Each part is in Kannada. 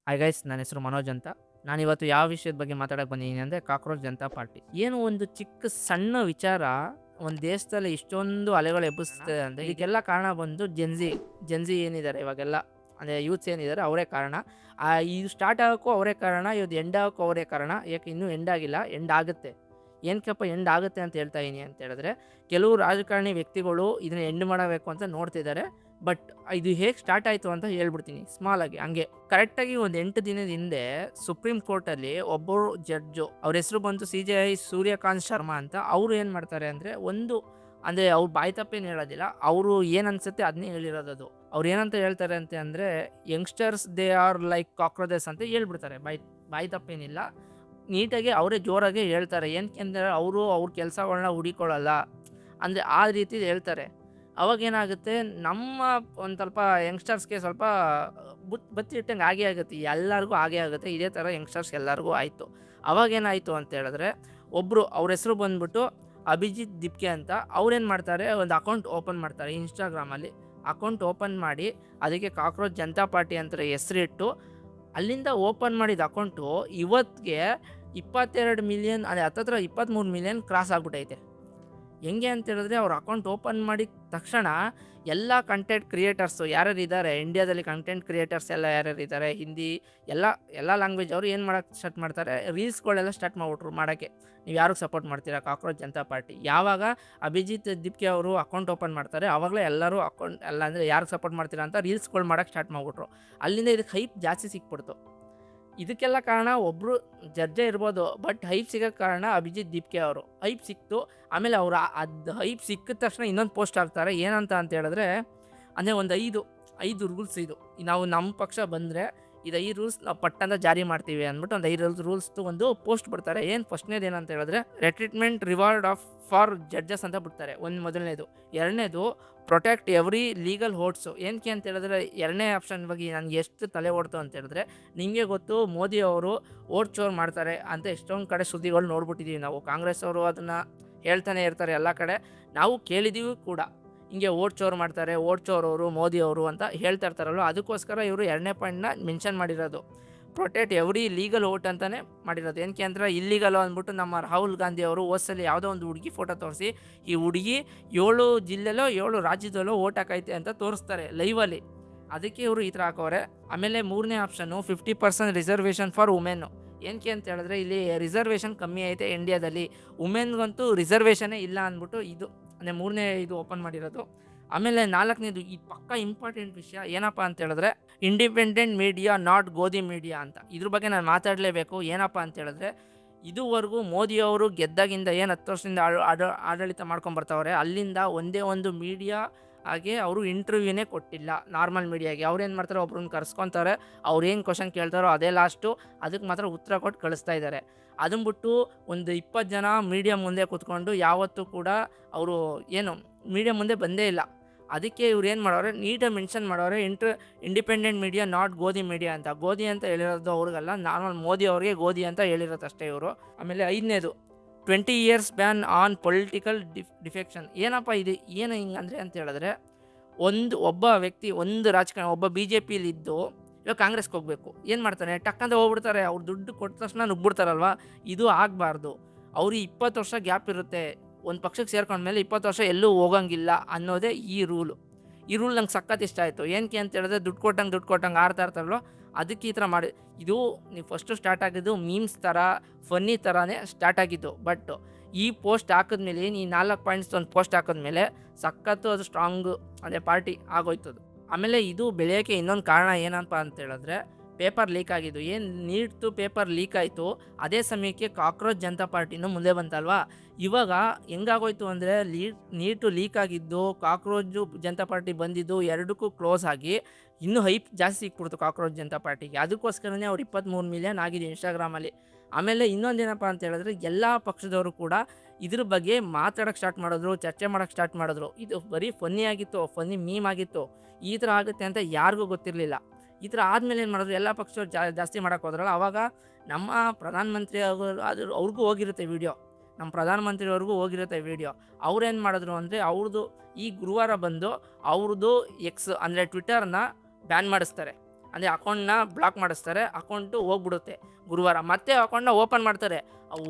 ಹಾಯ್ ಗೈಸ್, ನನ್ನ ಹೆಸರು ಮನೋಜ್ ಅಂತ. ನಾನಿವತ್ತು ಯಾವ ವಿಷಯದ ಬಗ್ಗೆ ಮಾತಾಡಕ್ಕೆ ಬಂದಿದ್ದೀನಿ ಅಂದರೆ ಕಾಕ್ರೋಚ್ ಜನತಾ ಪಾರ್ಟಿ. ಏನು ಒಂದು ಚಿಕ್ಕ ಸಣ್ಣ ವಿಚಾರ ಒಂದು ದೇಶದಲ್ಲಿ ಇಷ್ಟೊಂದು ಅಲೆಗಳು ಎಬ್ಬಿಸ್ತದೆ ಅಂದರೆ ಇದಕ್ಕೆಲ್ಲ ಕಾರಣ ಬಂದು ಜೆನ್ಜಿ ಏನಿದ್ದಾರೆ ಇವಾಗೆಲ್ಲ, ಅಂದರೆ ಯೂತ್ಸ್ ಏನಿದ್ದಾರೆ ಅವರೇ ಕಾರಣ. ಇದು ಸ್ಟಾರ್ಟ್ ಆಗೋಕ್ಕೂ ಅವರೇ ಕಾರಣ, ಇವತ್ತು ಎಂಡ್ ಆಗೋಕ್ಕೂ ಅವರೇ ಕಾರಣ. ಯಾಕೆ ಇನ್ನೂ ಎಂಡ್ ಆಗಿಲ್ಲ, ಎಂಡ್ ಆಗುತ್ತೆ. ಏನಕ್ಕಪ್ಪ ಎಂಡ್ ಆಗುತ್ತೆ ಅಂತ ಹೇಳ್ತಾ ಇದೀನಿ ಅಂತ ಹೇಳಿದ್ರೆ, ಕೆಲವು ರಾಜಕಾರಣಿ ವ್ಯಕ್ತಿಗಳು ಇದನ್ನ ಎಂಡ್ ಮಾಡಬೇಕು ಅಂತ ನೋಡ್ತಿದ್ದಾರೆ. ಬಟ್ ಇದು ಹೇಗೆ ಸ್ಟಾರ್ಟ್ ಆಯಿತು ಅಂತ ಹೇಳ್ಬಿಡ್ತೀನಿ ಸ್ಮಾಲ್ ಆಗಿ. ಹಂಗೆ ಕರೆಕ್ಟಾಗಿ ಒಂದು 8 ದಿನದ ಹಿಂದೆ ಸುಪ್ರೀಂ ಕೋರ್ಟಲ್ಲಿ ಒಬ್ಬರು ಜಡ್ಜು, ಅವ್ರ ಹೆಸರು ಬಂತು CJI ಸೂರ್ಯಕಾಂತ್ ಶರ್ಮಾ ಅಂತ. ಅವರು ಏನು ಮಾಡ್ತಾರೆ ಅಂದರೆ, ಅಂದರೆ ಅವ್ರು ಬಾಯಿ ತಪ್ಪೇನು ಹೇಳೋದಿಲ್ಲ, ಅವರು ಏನು ಅನ್ಸುತ್ತೆ ಅದನ್ನೇ ಹೇಳಿರೋದು. ಅದು ಅವ್ರು ಏನಂತ ಹೇಳ್ತಾರೆ ಅಂತ ಅಂದರೆ, youngsters they are like cockroaches ಅಂತ ಹೇಳ್ಬಿಡ್ತಾರೆ. ಬಾಯಿ ತಪ್ಪೇನಿಲ್ಲ, ನೀಟಾಗಿ ಅವರೇ ಜೋರಾಗಿ ಹೇಳ್ತಾರೆ. ಏನಕ್ಕೆ ಅಂದರೆ ಅವ್ರ ಕೆಲಸಗಳನ್ನ ಹುಡಿಕೊಳ್ಳಲ್ಲ ಅಂದರೆ ಆ ರೀತಿ ಹೇಳ್ತಾರೆ. ಅವಾಗೇನಾಗುತ್ತೆ, ನಮ್ಮ ಒಂದು ಸ್ವಲ್ಪ ಯಂಗ್ಸ್ಟರ್ಸ್ಗೆ ಸ್ವಲ್ಪ ಬತ್ತಿ ಇಟ್ಟಂಗೆ ಆಗೇ ಆಗುತ್ತೆ, ಎಲ್ಲರಿಗೂ ಆಗೇ ಆಗುತ್ತೆ. ಇದೇ ಥರ ಯಂಗ್ಸ್ಟರ್ಸ್ ಎಲ್ಲರಿಗೂ ಆಯಿತು. ಅವಾಗೇನಾಯಿತು ಅಂತ ಹೇಳಿದ್ರೆ, ಒಬ್ಬರು ಅವ್ರ ಹೆಸರು ಬಂದ್ಬಿಟ್ಟು ಅಭಿಜಿತ್ ದಿಪ್ಕೆ ಅಂತ. ಅವ್ರೇನು ಮಾಡ್ತಾರೆ, ಒಂದು ಅಕೌಂಟ್ ಓಪನ್ ಮಾಡ್ತಾರೆ ಇನ್ಸ್ಟಾಗ್ರಾಮಲ್ಲಿ. ಅಕೌಂಟ್ ಓಪನ್ ಮಾಡಿ ಅದಕ್ಕೆ ಕಾಕ್ರೋಚ್ ಜನತಾ ಪಾರ್ಟಿ ಅಂತ ಹೆಸರಿಟ್ಟು, ಅಲ್ಲಿಂದ ಓಪನ್ ಮಾಡಿದ ಅಕೌಂಟು ಇವತ್ತಿಗೆ 22 ಮಿಲಿಯನ್, ಅದೇ ಹತ್ತತ್ರ 23 ಮಿಲಿಯನ್ ಕ್ರಾಸ್ ಆಗ್ಬಿಟ್ಟೈತೆ. ಹೆಂಗೆ ಅಂತ ಹೇಳಿದ್ರೆ, ಅವ್ರ ಅಕೌಂಟ್ ಓಪನ್ ಮಾಡಿದ ತಕ್ಷಣ ಎಲ್ಲ ಕಂಟೆಂಟ್ ಕ್ರಿಯೇಟರ್ಸು ಯಾರ್ಯಾರು ಇದ್ದಾರೆ ಇಂಡಿಯಾದಲ್ಲಿ, ಕಂಟೆಂಟ್ ಕ್ರಿಯೇಟರ್ಸ್ ಎಲ್ಲ ಯಾರ್ಯಾರು ಇದ್ದಾರೆ, ಹಿಂದಿ ಎಲ್ಲ ಲ್ಯಾಂಗ್ವೇಜ್ ಅವರು ಏನು ಮಾಡೋಕ್ಕೆ ಸ್ಟಾರ್ಟ್ ಮಾಡ್ತಾರೆ, ರೀಲ್ಸ್ಗಳೆಲ್ಲ ಸ್ಟಾರ್ಟ್ ಮಾಡ್ಬಿಟ್ರು ಮಾಡೋಕ್ಕೆ. ನೀವು ಯಾರಿಗೆ ಸಪೋರ್ಟ್ ಮಾಡ್ತೀರಾ? Cockroach Janata party. ಯಾವಾಗ ಅಭಿಜಿತ್ ದಿಪ್ಕೆ ಅವರು ಅಕೌಂಟ್ ಓಪನ್ ಮಾಡ್ತಾರೆ, ಆವಾಗಲೇ ಎಲ್ಲರೂ ಅಕೌಂಟ್ ಎಲ್ಲ ಅಂದರೆ ಯಾರಿಗೆ ಸಪೋರ್ಟ್ ಮಾಡ್ತೀರಾ ಅಂತ ರೀಲ್ಸ್ಗಳು ಮಾಡೋಕ್ಕೆ ಸ್ಟಾರ್ಟ್ ಮಾಡಿಬಿಟ್ರು. ಅಲ್ಲಿಂದ ಇದಕ್ಕೆ ಹೈಪ್ ಜಾಸ್ತಿ ಸಿಕ್ಬಿಡ್ತು. ಇದಕ್ಕೆಲ್ಲ ಕಾರಣ ಒಬ್ಬರು ಜಡ್ಜೇ ಇರ್ಬೋದು, ಬಟ್ ಹೈಪ್ ಸಿಗೋಕ್ಕೆ ಕಾರಣ ಅಭಿಜಿತ್ ದಿಪ್ಕೆ ಅವರು. ಹೈಪ್ ಸಿಕ್ತು. ಆಮೇಲೆ ಅವರು ಅದು ಹೈಪ್ ಸಿಕ್ಕಿದ ತಕ್ಷಣ ಇನ್ನೊಂದು ಪೋಸ್ಟ್ ಹಾಕ್ತಾರೆ. ಏನಂತ ಹೇಳಿದ್ರೆ, ಅಂದರೆ ಒಂದು ಐದು ರೂಲ್ಸ್. ಇದು ನಾವು ನಮ್ಮ ಪಕ್ಷ ಬಂದರೆ ಇದು 5 ರೂಲ್ಸ್ ನಾವು ಪಟ್ಟಂತ ಜಾರಿ ಮಾಡ್ತೀವಿ ಅಂದ್ಬಿಟ್ಟು ಒಂದು 5 ರೂಲ್ಸ್ದು ಒಂದು ಪೋಸ್ಟ್ ಬಿಡ್ತಾರೆ. ಏನು ಫಸ್ಟ್ನೇದು ಏನಂತ ಹೇಳಿದ್ರೆ, ರಿಟ್ರೀಟ್ಮೆಂಟ್ ರಿವಾರ್ಡ್ ಫಾರ್ ಜಡ್ಜಸ್ ಅಂತ ಬಿಡ್ತಾರೆ, ಮೊದಲನೇದು. ಎರಡನೇದು, ಪ್ರೊಟೆಕ್ಟ್ ಎವ್ರಿ ಲೀಗಲ್ ಹೋಟ್ಸು. ಏನಕ್ಕೆ ಅಂತ ಹೇಳಿದ್ರೆ, ಎರಡನೇ ಆಪ್ಷನ್ ಬಗ್ಗೆ ನನಗೆ ಎಷ್ಟು ತಲೆ ಓಡ್ತು ಅಂತ ಹೇಳಿದ್ರೆ, ನಿಮಗೆ ಗೊತ್ತು ಮೋದಿ ಅವರು ಓಟ್ ಚೋರ್ ಮಾಡ್ತಾರೆ ಅಂತ ಎಷ್ಟೊಂದು ಕಡೆ ಸುದ್ದಿಗಳು ನೋಡ್ಬಿಟ್ಟಿದ್ದೀವಿ ನಾವು. ಕಾಂಗ್ರೆಸ್ ಅವರು ಅದನ್ನು ಹೇಳ್ತಾನೆ ಇರ್ತಾರೆ ಎಲ್ಲ ಕಡೆ, ನಾವು ಕೇಳಿದ್ದೀವಿ ಕೂಡ. ಹಿಂಗೆ ಓಟ್ ಚೋರ್ ಮಾಡ್ತಾರೆ, ಓಟ್ ಚೋರ್ ಅವರು ಮೋದಿ ಅವರು ಅಂತ ಹೇಳ್ತಾ ಇರ್ತಾರಲ್ವ. ಅದಕ್ಕೋಸ್ಕರ ಇವರು ಎರಡನೇ ಪಾಯಿಂಟ್ನ ಮೆನ್ಷನ್ ಮಾಡಿರೋದು, ಪ್ರೊಟೆಕ್ಟ್ ಎವ್ರಿ ಲೀಗಲ್ ಓಟ್ ಅಂತಲೇ ಮಾಡಿರೋದು. ಏನಕ್ಕೆ ಅಂದರೆ, ಇಲ್ಲಿಗಲ್ ಅಂದ್ಬಿಟ್ಟು ನಮ್ಮ ರಾಹುಲ್ ಗಾಂಧಿ ಅವರು ಹೋದ್ಸಲಿ ಯಾವುದೋ ಒಂದು ಹುಡುಗಿ ಫೋಟೋ ತೋರಿಸಿ, ಈ ಹುಡುಗಿ 7 ಜಿಲ್ಲೆಲೋ 7 ರಾಜ್ಯದಲ್ಲೋ ಓಟ್ ಹಾಕೈತೆ ಅಂತ ತೋರಿಸ್ತಾರೆ ಲೈವಲ್ಲಿ. ಅದಕ್ಕೆ ಇವರು ಈ ಥರ ಹಾಕೋರೆ. ಆಮೇಲೆ ಮೂರನೇ ಆಪ್ಷನ್ನು 50% ರಿಸರ್ವೇಷನ್ ಫಾರ್ ವುಮೆನ್ನು. ಏನಕ್ಕೆ ಅಂತ ಹೇಳಿದ್ರೆ, ಇಲ್ಲಿ ರಿಸರ್ವೇಷನ್ ಕಮ್ಮಿ ಐತೆ ಇಂಡಿಯಾದಲ್ಲಿ, ವುಮೆನ್ಗಂತೂ ರಿಸರ್ವೇಷನ್ನೇ ಇಲ್ಲ ಅಂದ್ಬಿಟ್ಟು ಇದು ಅಂದರೆ ಮೂರನೇ ಇದು ಓಪನ್ ಮಾಡಿರೋದು. ಆಮೇಲೆ ನಾಲ್ಕನೇದು, ಈ ಪಕ್ಕ ಇಂಪಾರ್ಟೆಂಟ್ ವಿಷಯ ಏನಪ್ಪ ಅಂತ ಹೇಳಿದ್ರೆ, ಇಂಡಿಪೆಂಡೆಂಟ್ ಮೀಡಿಯಾ ನಾಟ್ ಗೋಧಿ ಮೀಡಿಯಾ ಅಂತ. ಇದ್ರ ಬಗ್ಗೆ ನಾನು ಮಾತಾಡಲೇಬೇಕು. ಏನಪ್ಪ ಅಂತ ಹೇಳಿದ್ರೆ, ಇದುವರೆಗೂ ಮೋದಿಯವರು ಗೆದ್ದಾಗಿಂದ ಏನು 10 ವರ್ಷದಿಂದ ಆಡಳಿತ ಮಾಡ್ಕೊಂಬರ್ತಾವ್ರೆ, ಅಲ್ಲಿಂದ ಒಂದೇ ಒಂದು ಮೀಡಿಯಾ ಹಾಗೆ ಅವರು ಇಂಟರ್ವ್ಯೂನೇ ಕೊಟ್ಟಿಲ್ಲ ನಾರ್ಮಲ್ ಮೀಡಿಯಾಗೆ. ಅವ್ರೇನು ಮಾಡ್ತಾರೆ, ಒಬ್ರನ್ನ ಕರ್ಸ್ಕೊತಾರೆ, ಅವ್ರು ಏನು ಕ್ವಶನ್ ಕೇಳ್ತಾರೋ ಅದೇ ಲಾಸ್ಟು, ಅದಕ್ಕೆ ಮಾತ್ರ ಉತ್ತರ ಕೊಟ್ಟು ಕಳಿಸ್ತಾ ಇದ್ದಾರೆ. ಅದನ್ನ ಬಿಟ್ಟು ಒಂದು 20 ಜನ ಮೀಡಿಯಾ ಮುಂದೆ ಕೂತ್ಕೊಂಡು ಯಾವತ್ತೂ ಕೂಡ ಅವರು ಏನು ಮೀಡಿಯಾ ಮುಂದೆ ಬಂದೇ ಇಲ್ಲ. ಅದಕ್ಕೆ ಇವ್ರು ಏನು ಮಾಡೋರೆ, ನೀಟಾಗಿ ಮೆನ್ಷನ್ ಮಾಡೋರೆ, ಇಂಡಿಪೆಂಡೆಂಟ್ ಮೀಡಿಯಾ ನಾಟ್ ಗೋಧಿ ಮೀಡಿಯಾ ಅಂತ. ಗೋಧಿ ಅಂತ ಹೇಳಿರೋದು ಅವ್ರಿಗಲ್ಲ, ನಾರ್ಮಲ್ ಮೋದಿ ಅವ್ರಿಗೆ ಗೋಧಿ ಅಂತ ಹೇಳಿರೋದು ಅಷ್ಟೇ ಇವರು. ಆಮೇಲೆ 5ನೇದು, 20 years ban on political defection. ಏನಪ್ಪ ಇದು, ಏನು ಹಿಂಗೆ ಅಂದರೆ ಅಂತ ಹೇಳಿದ್ರೆ, ಒಬ್ಬ ವ್ಯಕ್ತಿ, ಒಂದು ರಾಜಕಾರಣಿ, ಒಬ್ಬ BJPಲಿದ್ದು ಇವಾಗ ಕಾಂಗ್ರೆಸ್ಗೆ ಹೋಗಬೇಕು, ಏನು ಮಾಡ್ತಾನೆ, ಟಕ್ಕಂತ ಹೋಗ್ಬಿಡ್ತಾರೆ. ಅವ್ರು ದುಡ್ಡು ಕೊಟ್ಟ ತಕ್ಷಣ ನುಗ್ಬಿಡ್ತಾರಲ್ವ. ಇದು ಆಗಬಾರ್ದು. ಅವ್ರಿಗೆ 20 ವರ್ಷ ಗ್ಯಾಪ್ ಇರುತ್ತೆ. ಒಂದು ಪಕ್ಷಕ್ಕೆ ಸೇರ್ಕೊಂಡ್ಮೇಲೆ 20 ವರ್ಷ ಎಲ್ಲೂ ಹೋಗಂಗಿಲ್ಲ ಅನ್ನೋದೇ ಈ ರೂಲು. ಈ ರೂಲ್ ನಂಗೆ ಸಖತ್ ಇಷ್ಟ ಆಯಿತು. ಏನಕ್ಕೆ ಅಂತ ಹೇಳಿದ್ರೆ, ದುಡ್ಡು ಕೊಟ್ಟಂಗೆ ಆಡ್ತಾ ಇರ್ತಾರಲ್ವ, ಅದಕ್ಕೆ ಈ ಥರ ಮಾಡಿ. ಇದು ನೀವು ಫಸ್ಟು ಸ್ಟಾರ್ಟ್ ಆಗಿದ್ದು ಮೀಮ್ಸ್ ಥರ, ಫನ್ನಿ ಥರನೇ ಸ್ಟಾರ್ಟ್ ಆಗಿದ್ದು. ಬಟ್ ಈ ಪೋಸ್ಟ್ ಹಾಕಿದ್ಮೇಲೆ, ಈ 4 ಪಾಯಿಂಟ್ಸ್ ಒಂದು ಪೋಸ್ಟ್ ಹಾಕಿದ್ಮೇಲೆ ಸಖತ್ತು ಅದು ಸ್ಟ್ರಾಂಗು ಅದೇ ಪಾರ್ಟಿ ಆಗೋಯ್ತದು. ಆಮೇಲೆ ಇದು ಬೆಳೆಯೋಕ್ಕೆ ಇನ್ನೊಂದು ಕಾರಣ ಏನಪ್ಪ ಅಂತ ಹೇಳಿದ್ರೆ, ಪೇಪರ್ ಲೀಕ್ ಆಗಿದ್ದು. ಏನು ನೀಟ್ದು ಪೇಪರ್ ಲೀಕ್ ಆಯಿತು, ಅದೇ ಸಮಯಕ್ಕೆ ಕಾಕ್ರೋಚ್ ಜನತಾ ಪಾರ್ಟಿನೂ ಮುಂದೆ ಬಂತಲ್ವಾ. ಇವಾಗ ಹೆಂಗಾಗೋಯ್ತು ಅಂದರೆ, ನೀಟು ಲೀಕ್ ಆಗಿದ್ದು, ಕಾಕ್ರೋಚ್ ಜನತಾ ಪಾರ್ಟಿ ಬಂದಿದ್ದು, ಎರಡಕ್ಕೂ ಕ್ಲೋಸ್ ಆಗಿ ಇನ್ನೂ ಹೈಪ್ ಜಾಸ್ತಿ ಸಿಕ್ಬಿಡ್ತು ಕಾಕ್ರೋಚ್ ಜನತಾ ಪಾರ್ಟಿಗೆ. ಅದಕ್ಕೋಸ್ಕರನೇ ಅವ್ರು 23 ಮಿಲಿಯನ್ ಆಗಿದೆ ಇನ್ಸ್ಟಾಗ್ರಾಮಲ್ಲಿ. ಆಮೇಲೆ ಇನ್ನೊಂದೇನಪ್ಪ ಅಂತ ಹೇಳಿದ್ರೆ, ಎಲ್ಲ ಪಕ್ಷದವರು ಕೂಡ ಇದ್ರ ಬಗ್ಗೆ ಮಾತಾಡೋಕ್ಕೆ ಸ್ಟಾರ್ಟ್ ಮಾಡಿದ್ರು, ಚರ್ಚೆ ಮಾಡೋಕ್ಕೆ ಸ್ಟಾರ್ಟ್ ಮಾಡಿದ್ರು. ಇದು ಬರೀ ಫನ್ನಿ ಆಗಿತ್ತು, ಫನ್ನಿ ಮೀಮ್ ಆಗಿತ್ತು. ಈ ಥರ ಆಗುತ್ತೆ ಅಂತ ಯಾರಿಗೂ ಗೊತ್ತಿರಲಿಲ್ಲ. ಈ ಥರ ಆದಮೇಲೆ ಏನು ಮಾಡಿದ್ರು, ಎಲ್ಲ ಪಕ್ಷದವ್ರು ಜಾಸ್ತಿ ಮಾಡೋಕ್ಕೆ ಹೋದ್ರಲ್ಲ. ಆವಾಗ ನಮ್ಮ ಪ್ರಧಾನಮಂತ್ರಿ ಅವ್ರಿಗೂ ಹೋಗಿರುತ್ತೆ ವಿಡಿಯೋ, ನಮ್ಮ ಪ್ರಧಾನಮಂತ್ರಿಯವ್ರಿಗೂ ಹೋಗಿರುತ್ತೆ ವಿಡಿಯೋ. ಅವ್ರೇನು ಮಾಡಿದ್ರು ಅಂದರೆ, ಅವ್ರದ್ದು ಈ ಗುರುವಾರ ಬಂದು ಅವ್ರದ್ದು ಎಕ್ಸ್ ಅಂದರೆ ಟ್ವಿಟ್ಟರ್ನ ಬ್ಯಾನ್ ಮಾಡಿಸ್ತಾರೆ. ಅಂದರೆ ಅಕೌಂಟ್ನ ಬ್ಲಾಕ್ ಮಾಡಿಸ್ತಾರೆ, ಅಕೌಂಟು ಹೋಗ್ಬಿಡುತ್ತೆ ಗುರುವಾರ. ಮತ್ತೆ ಅಕೌಂಟ್ನ ಓಪನ್ ಮಾಡ್ತಾರೆ.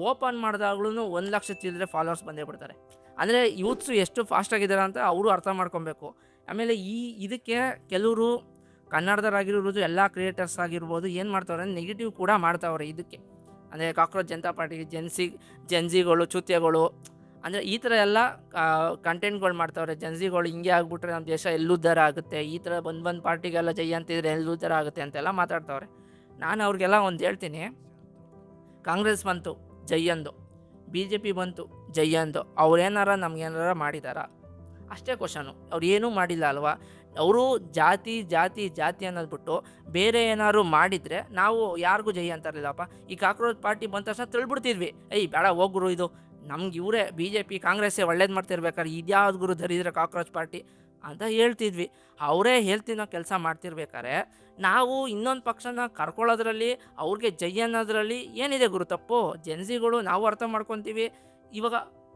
ಓಪನ್ ಮಾಡಿದಾಗ್ಲೂ 1,00,000 ಚಿಲ್ಲರೆ ಫಾಲೋವರ್ಸ್ ಬಂದೇ ಬಿಡ್ತಾರೆ. ಅಂದರೆ ಯೂತ್ಸು ಎಷ್ಟು ಫಾಸ್ಟಾಗಿದ್ದಾರೆ ಅಂತ ಅವರು ಅರ್ಥ ಮಾಡ್ಕೊಬೇಕು. ಆಮೇಲೆ ಇದಕ್ಕೆ ಕೆಲವರು ಕನ್ನಡದವರಾಗಿರ್ಬೋದು, ಎಲ್ಲ ಕ್ರಿಯೇಟರ್ಸ್ ಆಗಿರ್ಬೋದು ಏನು ಮಾಡ್ತಾವ್ರೆ, ನೆಗೆಟಿವ್ ಕೂಡ ಮಾಡ್ತಾವ್ರೆ ಇದಕ್ಕೆ. ಅಂದರೆ ಕಾಕ್ರೋಚ್ ಜನತಾ ಪಾರ್ಟಿಗೆ ಜೆನ್ಸಿಗಳು ಚೂತ್ಯಗಳು ಅಂದರೆ ಈ ಥರ ಎಲ್ಲ ಕಂಟೆಂಟ್ಗಳು ಮಾಡ್ತಾವ್ರೆ. ಜೆನ್ಸಿಗಳು ಹಿಂಗೆ ಆಗ್ಬಿಟ್ರೆ ನಮ್ಮ ದೇಶ ಎಲ್ಲುದ್ಧಾರ ಆಗುತ್ತೆ, ಈ ಥರ ಬಂದು ಪಾರ್ಟಿಗೆಲ್ಲ ಜೈ ಅಂತಿದ್ರೆ ಎಲ್ಲುದ್ಧಾರ ಆಗುತ್ತೆ ಅಂತೆಲ್ಲ ಮಾತಾಡ್ತಾವ್ರೆ. ನಾನು ಅವ್ರಿಗೆಲ್ಲ ಒಂದು ಹೇಳ್ತೀನಿ, ಕಾಂಗ್ರೆಸ್ ಬಂತು ಜೈ ಅಂದು, BJP ಬಂತು ಜೈ ಅಂದು, ಅವ್ರೇನಾರ ನಮ್ಗೇನಾರ ಮಾಡಿದಾರ? ಅಷ್ಟೇ ಕ್ವಶನು. ಅವ್ರು ಏನೂ ಮಾಡಿಲ್ಲ ಅಲ್ವಾ. ಅವರು ಜಾತಿ ಜಾತಿ ಜಾತಿ ಅನ್ನೋದ್ಬಿಟ್ಟು ಬೇರೆ ಏನಾದ್ರು ಮಾಡಿದರೆ ನಾವು ಯಾರಿಗೂ ಜೈ ಅಂತಾರಿಲ್ಲಪ್ಪ. ಈ ಕಾಕ್ರೋಚ್ ಪಾರ್ಟಿ ಬಂದ ತಕ್ಷಣ ತಿಳ್ಬಿಡ್ತಿದ್ವಿ, ಬೇಡ ಹೋಗ್ರು, ಇದು ನಮ್ಗೆ ಇವರೇ BJP ಕಾಂಗ್ರೆಸ್ಸೇ ಒಳ್ಳೇದು ಮಾಡ್ತಿರ್ಬೇಕಾದ್ರೆ ಇದ್ಯಾವ್ದು ಗುರು ದರಿದ್ರೆ ಕಾಕ್ರೋಚ್ ಪಾರ್ಟಿ ಅಂತ ಹೇಳ್ತಿದ್ವಿ. ಅವರೇ ಹೇಳ್ತಿನೋ ಕೆಲಸ ಮಾಡ್ತಿರ್ಬೇಕಾದ್ರೆ ನಾವು ಇನ್ನೊಂದು ಪಕ್ಷನ ಕರ್ಕೊಳ್ಳೋದ್ರಲ್ಲಿ ಅವ್ರಿಗೆ ಜೈ ಅನ್ನೋದ್ರಲ್ಲಿ ಏನಿದೆ ಗುರು ತಪ್ಪು? ಜೆನ್ಸಿಗಳು ನಾವು ಅರ್ಥ ಮಾಡ್ಕೊತೀವಿ. ಇವಾಗ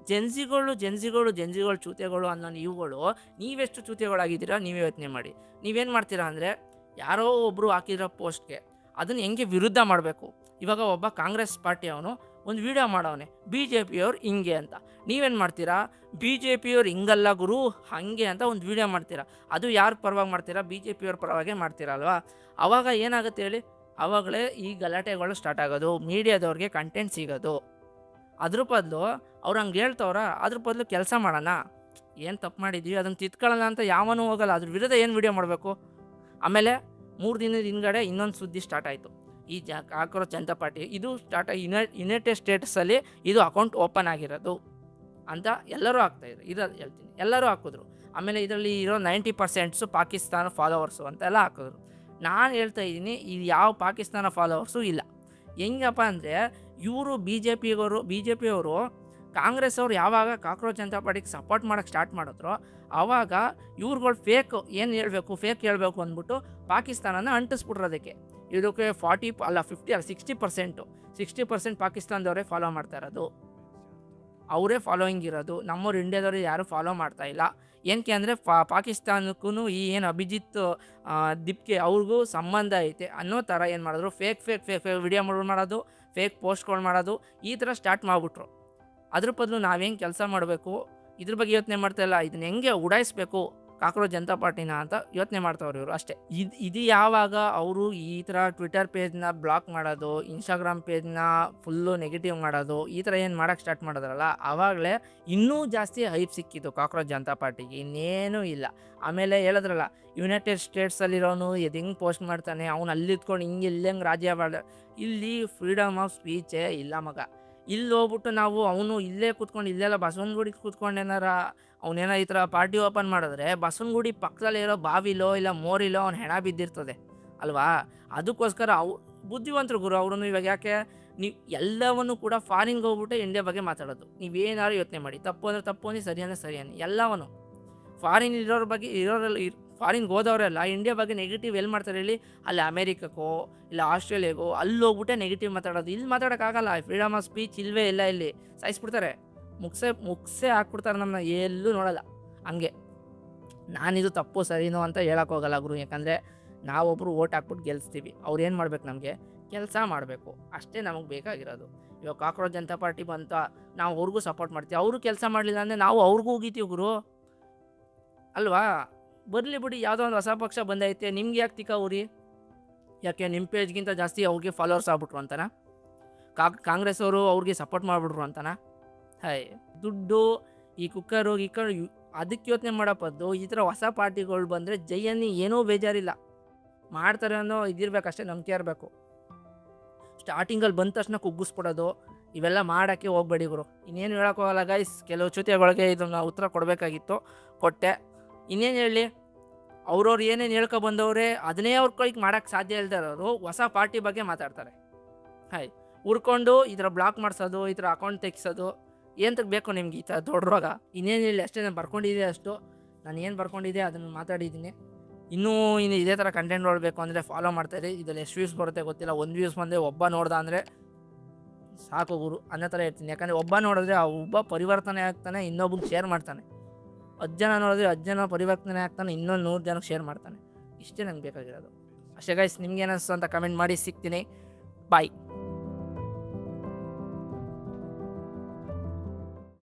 ಜೆನ್ಸಿಗಳು ಚೂತೆಗಳು ಅನ್ನೋ ನೀವುಗಳು ನೀವೆಷ್ಟು ಚೂತೆಗಳಾಗಿದ್ದೀರಾ ನೀವೇ ಯೋಚನೆ ಮಾಡಿ. ನೀವೇನು ಮಾಡ್ತೀರಾ ಅಂದರೆ, ಯಾರೋ ಒಬ್ಬರು ಹಾಕಿರೋ ಪೋಸ್ಟ್ಗೆ ಅದನ್ನು ಹೆಂಗೆ ವಿರುದ್ಧ ಮಾಡಬೇಕು. ಇವಾಗ ಒಬ್ಬ ಕಾಂಗ್ರೆಸ್ ಪಾರ್ಟಿ ಅವನು ಒಂದು ವಿಡಿಯೋ ಮಾಡವನೆ, BJPಯವ್ರು ಹಿಂಗೆ ಅಂತ. ನೀವೇನು ಮಾಡ್ತೀರಾ, BJPಯವ್ರು ಹಿಂಗಲ್ಲ ಗುರು ಹಾಗೆ ಅಂತ ಒಂದು ವಿಡಿಯೋ ಮಾಡ್ತೀರಾ. ಅದು ಯಾರು ಪರವಾಗಿ ಮಾಡ್ತೀರಾ? BJPಯವ್ರ ಪರವಾಗೇ ಮಾಡ್ತೀರಾ ಅಲ್ವಾ. ಆವಾಗ ಏನಾಗುತ್ತೆ ಹೇಳಿ, ಆವಾಗಲೇ ಈ ಗಲಾಟೆಗಳು ಸ್ಟಾರ್ಟ್ ಆಗೋದು, ಮೀಡಿಯಾದವ್ರಿಗೆ ಕಂಟೆಂಟ್ ಸಿಗೋದು. ಅದ್ರ ಬದಲು ಅವ್ರು ಹಂಗೆ ಹೇಳ್ತವ್ರ, ಅದ್ರ ಬದಲು ಕೆಲಸ ಮಾಡೋಣ, ಏನು ತಪ್ಪು ಮಾಡಿದ್ವಿ ಅದನ್ನು ತಿದ್ಕೊಳ್ಳೋಣ ಅಂತ ಯಾವನೂ ಹೋಗಲ್ಲ. ಅದ್ರ ವಿರುದ್ಧ ಏನು ವಿಡಿಯೋ ಮಾಡಬೇಕು. ಆಮೇಲೆ 3 ದಿನದ ಹಿಂದ್ಗಡೆ ಇನ್ನೊಂದು ಸುದ್ದಿ ಸ್ಟಾರ್ಟ್ ಆಯಿತು. ಈ ಕಾಕ್ರೋಚ್ ಜನತಾ ಪಾರ್ಟಿ ಇದು ಯುನೈಟೆಡ್ ಸ್ಟೇಟ್ಸಲ್ಲಿ ಇದು ಅಕೌಂಟ್ ಓಪನ್ ಆಗಿರೋದು ಅಂತ ಎಲ್ಲರೂ ಹಾಕ್ತಾಯಿದ್ರು. ಇರೋದು ಹೇಳ್ತೀನಿ, ಎಲ್ಲರೂ ಹಾಕಿದ್ರು. ಆಮೇಲೆ ಇದರಲ್ಲಿ ಇರೋ 90% ಪಾಕಿಸ್ತಾನ ಫಾಲೋವರ್ಸು ಅಂತೆಲ್ಲ ಹಾಕಿದ್ರು. ನಾನು ಹೇಳ್ತಾ ಇದ್ದೀನಿ, ಇದು ಯಾವ ಪಾಕಿಸ್ತಾನ ಫಾಲೋವರ್ಸು ಇಲ್ಲ. ಹೆಂಗಪ್ಪ ಅಂದರೆ, ಇವರು BJPಯವರು ಕಾಂಗ್ರೆಸ್ ಅವರು ಯಾವಾಗ ಕಾಕ್ರೋಚ್ ಜನತಾ ಪಾರ್ಟಿಗೆ ಸಪೋರ್ಟ್ ಮಾಡೋಕ್ಕೆ ಸ್ಟಾರ್ಟ್ ಮಾಡಿದ್ರು, ಆವಾಗ ಇವ್ರುಗಳು ಫೇಕ್ ಹೇಳಬೇಕು ಅಂದ್ಬಿಟ್ಟು ಪಾಕಿಸ್ತಾನನ ಅಂಟಿಸ್ಬಿಟ್ರು. ಇದಕ್ಕೆ 50 ಅಲ್ಲ 60% ಪಾಕಿಸ್ತಾನದವರೇ ಫಾಲೋ ಮಾಡ್ತಾ ಇರೋದು, ಅವರೇ ಫಾಲೋಯಿಂಗ್ ಇರೋದು. ನಮ್ಮವ್ರು ಇಂಡಿಯಾದವರು ಯಾರೂ ಫಾಲೋ ಮಾಡ್ತಾ ಇಲ್ಲ. ಏನಕ್ಕೆ ಅಂದರೆ ಪಾಕಿಸ್ತಾನಕ್ಕೂ ಈ ಏನು ಅಭಿಜಿತ್ ದಿಪ್ಗೆ ಅವ್ರಿಗೂ ಸಂಬಂಧ ಐತೆ ಅನ್ನೋ ಥರ ಏನು ಮಾಡಿದ್ರು, ಫೇಕ್ ವಿಡಿಯೋ ಮಾಡೋದು, ಫೇಕ್ ಪೋಸ್ಟ್ಗಳು ಮಾಡೋದು, ಈ ಥರ ಸ್ಟಾರ್ಟ್ ಮಾಡಿಬಿಟ್ರು. ಅದ್ರ ಬದಲು ನಾವೇನು ಕೆಲಸ ಮಾಡಬೇಕು ಇದ್ರ ಬಗ್ಗೆ ಯೋಚನೆ ಮಾಡ್ತಾಯಿಲ್ಲ. ಇದನ್ನ ಹೆಂಗೆ ಉಡಾಯಿಸ್ಬೇಕು ಕಾಕ್ರೋಚ್ ಜನತಾ ಪಾರ್ಟಿನ ಅಂತ ಯೋಚನೆ ಮಾಡ್ತಾವ್ರು ಇವರು ಅಷ್ಟೇ. ಇದು ಯಾವಾಗ ಅವರು ಈ ಥರ ಟ್ವಿಟರ್ ಪೇಜ್ನ ಬ್ಲಾಕ್ ಮಾಡೋದು, ಇನ್ಸ್ಟಾಗ್ರಾಮ್ ಪೇಜ್ನ ಫುಲ್ಲು ನೆಗೆಟಿವ್ ಮಾಡೋದು, ಈ ಥರ ಏನು ಮಾಡೋಕ್ಕೆ ಸ್ಟಾರ್ಟ್ ಮಾಡಿದ್ರಲ್ಲ, ಆವಾಗಲೇ ಇನ್ನೂ ಜಾಸ್ತಿ ಹೈಪ್ ಸಿಕ್ಕಿದ್ದು ಕಾಕ್ರೋಚ್ ಜನತಾ ಪಾರ್ಟಿಗೆ, ಇನ್ನೇನೂ ಇಲ್ಲ. ಆಮೇಲೆ ಹೇಳಿದ್ರಲ್ಲ, ಯುನೈಟೆಡ್ ಸ್ಟೇಟ್ಸಲ್ಲಿರೋನು ಹೆಂಗೆ ಪೋಸ್ಟ್ ಮಾಡ್ತಾನೆ, ಅವ್ನು ಅಲ್ಲಿದ್ಕೊಂಡು ಇಲ್ಲೆಂಗೆ ರಾಜ್ಯ ಇಲ್ಲಿ ಫ್ರೀಡಮ್ ಆಫ್ ಸ್ಪೀಚೇ ಇಲ್ಲ ಮಗ. ಇಲ್ಲಿ ಹೋಗ್ಬಿಟ್ಟು ನಾವು ಅವನು ಇಲ್ಲೇ ಕೂತ್ಕೊಂಡು ಇಲ್ಲೆಲ್ಲ ಬಸವನಗುಡಿಗೆ ಕೂತ್ಕೊಂಡು ಅವನೇನೋ ಈ ಥರ ಪಾರ್ಟಿ ಓಪನ್ ಮಾಡಿದ್ರೆ ಬಸವನಗುಡಿ ಪಕ್ಕದಲ್ಲಿರೋ ಬಾವಿಲೋ ಇಲ್ಲ ಮೋರಿಲೋ ಅವ್ನು ಹೆಣ ಬಿದ್ದಿರ್ತದೆ ಅಲ್ವಾ. ಅದಕ್ಕೋಸ್ಕರ ಬುದ್ಧಿವಂತರು ಗುರು ಅವರು. ಇವಾಗ ಯಾಕೆ ನೀವು ಎಲ್ಲವನ್ನು ಕೂಡ ಫಾರಿನ್ಗೆ ಹೋಗ್ಬಿಟ್ಟು ಇಂಡಿಯಾ ಬಗ್ಗೆ ಮಾತಾಡೋದು, ನೀವೇನಾದ್ರು ಯೋಚನೆ ಮಾಡಿ. ತಪ್ಪು ಅಂದರೆ ತಪ್ಪು ಅನ್ನಿ, ಸರಿ ಅಂದರೆ ಸರಿ ಅನ್ನಿ. ಎಲ್ಲವನು ಫಾರಿನ್ ಫಾರಿನ್ಗೆ ಹೋದವರೆಲ್ಲ ಇಂಡಿಯಾ ಬಗ್ಗೆ ನೆಗೆಟಿವ್ ಎಲ್ಲಿ ಮಾಡ್ತಾರೆ ಹೇಳಿ, ಅಲ್ಲಿ ಅಮೇರಿಕಕ್ಕೋ ಇಲ್ಲ ಆಸ್ಟ್ರೇಲಿಯಾಗೋ ಅಲ್ಲಿ ಹೋಗ್ಬಿಟ್ಟೆ ನೆಗೆಟಿವ್ ಮಾತಾಡೋದು. ಇಲ್ಲಿ ಮಾತಾಡೋಕ್ಕಾಗಲ್ಲ, ಫ್ರೀಡಮ್ ಆಫ್ ಸ್ಪೀಚ್ ಇಲ್ಲವೇ ಇಲ್ಲ. ಇಲ್ಲಿ ಸಾಯಿಸ್ಬಿಡ್ತಾರೆ, ಮುಗಿಸೇ ಹಾಕ್ಬಿಡ್ತಾರೆ, ನಮ್ಮನ್ನ ಎಲ್ಲೂ ನೋಡಲ್ಲ. ಹಂಗೆ ನಾನಿದು ತಪ್ಪು ಸರಿನೋ ಅಂತ ಹೇಳೋಕ್ಕೋಗಲ್ಲ ಗುರು. ಯಾಕಂದರೆ ನಾವೊಬ್ಬರು ಓಟ್ ಹಾಕ್ಬಿಟ್ಟು ಗೆಲ್ಲಿಸ್ತೀವಿ, ಅವ್ರು ಏನು ಮಾಡ್ಬೇಕು, ನಮಗೆ ಕೆಲಸ ಮಾಡಬೇಕು, ಅಷ್ಟೇ ನಮಗೆ ಬೇಕಾಗಿರೋದು. ಇವಾಗ ಕಾಕ್ರೋಚ್ ಜನತಾ ಪಾರ್ಟಿ ಬಂತ, ನಾವು ಅವ್ರಿಗೂ ಸಪೋರ್ಟ್ ಮಾಡ್ತೀವಿ, ಅವರು ಕೆಲಸ ಮಾಡಲಿಲ್ಲ ಅಂದರೆ ನಾವು ಅವ್ರಿಗೂ ಹೋಗಿತೀವಿ ಗುರು ಅಲ್ವಾ. ಬರಲಿ ಬಿಡಿ, ಯಾವುದೋ ಒಂದು ಹೊಸ ಪಕ್ಷ ಬಂದೈತೆ, ನಿಮ್ಗೆ ಯಾಕೆ ತಿಕ್ಕ ಊರಿ? ಯಾಕೆ ನಿಮ್ಮ ಪೇಜ್ಗಿಂತ ಜಾಸ್ತಿ ಅವ್ರಿಗೆ ಫಾಲೋವರ್ಸ್ ಆಗ್ಬಿಟ್ರು ಅಂತನಾ? ಕಾಂಗ್ರೆಸ್ ಅವರು ಅವ್ರಿಗೆ ಸಪೋರ್ಟ್ ಮಾಡಿಬಿಟ್ರು ಅಂತನಾ? ದುಡ್ಡು ಈ ಕುಕ್ಕರು ಅದಕ್ಕೆ ಯೋಚನೆ ಮಾಡಪ್ಪದ್ದು. ಈ ಥರ ಹೊಸ ಪಾರ್ಟಿಗಳು ಬಂದರೆ ಜೈಯನ್ನಿ ಏನೂ ಬೇಜಾರಿಲ್ಲ, ಮಾಡ್ತಾರೆ ಅನ್ನೋ ಇದಿರ್ಬೇಕಷ್ಟೇ, ನಂಬಿಕೆ ಇರಬೇಕು. ಸ್ಟಾರ್ಟಿಂಗಲ್ಲಿ ಬಂದ ತಕ್ಷಣ ಕುಗ್ಗಿಸ್ಬಿಡೋದು, ಇವೆಲ್ಲ ಮಾಡೋಕ್ಕೆ ಹೋಗ್ಬೇಡಿ ಗುರು. ಇನ್ನೇನು ಹೇಳೋಕ್ಕೋಗಲ್ಲ ಗೈಸ್. ಕೆಲವು ಚ್ಯುತಿಗಳಿಗೆ ಇದನ್ನು ಉತ್ತರ ಕೊಡಬೇಕಾಗಿತ್ತು, ಕೊಟ್ಟೆ. ಇನ್ನೇನು ಹೇಳಿ, ಅವ್ರವ್ರು ಏನೇನು ಹೇಳ್ಕೊಬಂದವ್ರೆ ಅದನ್ನೇ ಅವ್ರ ಕೈಗೆ ಮಾಡೋಕ್ಕೆ ಸಾಧ್ಯ ಇಲ್ಲದೆ ಇರೋರು ಹೊಸ ಪಾರ್ಟಿ ಬಗ್ಗೆ ಮಾತಾಡ್ತಾರೆ. ಹುಡ್ಕೊಂಡು ಈ ಥರ ಬ್ಲಾಕ್ ಮಾಡಿಸೋದು, ಈ ಥರ ಅಕೌಂಟ್ ತೆಗಿಸೋದು, ಏನು ಬೇಕು ನಿಮ್ಗೆ ಈ ಥರ ದೊಡ್ಡ ರೋಗ? ಇನ್ನೇನು ಹೇಳಿ, ಅಷ್ಟೇ. ನಾನು ಬರ್ಕೊಂಡಿದ್ದೆ ಅಷ್ಟು, ನಾನು ಏನು ಬರ್ಕೊಂಡಿದ್ದೆ ಅದನ್ನು ಮಾತಾಡಿದ್ದೀನಿ. ಇನ್ನೂ ಇದೇ ಥರ ಕಂಟೆಂಟ್ ನೋಡಬೇಕು ಅಂದರೆ ಫಾಲೋ ಮಾಡ್ತಾಯಿರಿ. ಇದರಲ್ಲಿ ಎಷ್ಟು ವ್ಯೂಸ್ ಬರುತ್ತೆ ಗೊತ್ತಿಲ್ಲ, 1 ವ್ಯೂಸ್ ಬಂದರೆ ಒಬ್ಬ ನೋಡ್ದ ಅಂದರೆ ಸಾಕು ಗುರು ಅನ್ನೋ ಥರ ಇರ್ತೀನಿ. ಯಾಕಂದರೆ ಒಬ್ಬ ನೋಡಿದ್ರೆ ಆ ಒಬ್ಬ ಪರಿವರ್ತನೆ ಆಗ್ತಾನೆ, ಇನ್ನೊಬ್ಬಗೆ ಶೇರ್ ಮಾಡ್ತಾನೆ. 10 ಜನ ನೋಡಿದ್ರೆ 10 ಜನ ಪರಿವರ್ತನೆ ಆಗ್ತಾನೆ, ಇನ್ನೊಂದು 100 ಜನಕ್ಕೆ ಶೇರ್ ಮಾಡ್ತಾನೆ. ಇಷ್ಟೇ ನಂಗೆ ಬೇಕಾಗಿರೋದು. ಅಷ್ಟೇ ಗೈಸ್, ನಿಮ್ಗೆ ಏನಿಸ್ತು ಅಂತ ಕಮೆಂಟ್ ಮಾಡಿ. ಸಿಗ್ತೀನಿ. ಬಾಯ್.